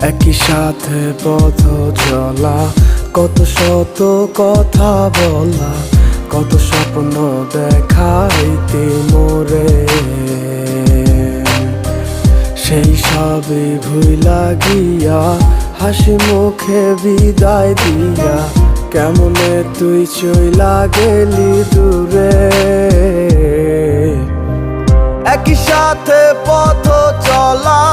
একই সাথে পথ চলা, কত শত কথা বলা, কত স্বপ্ন দেখাইতে মোরে। সেই সবই ভুইলা গিয়া হাসি মুখে বিদায় দিয়া কেমনে তুই চইলা গেলি দূরে। একই সাথে পথ চলা,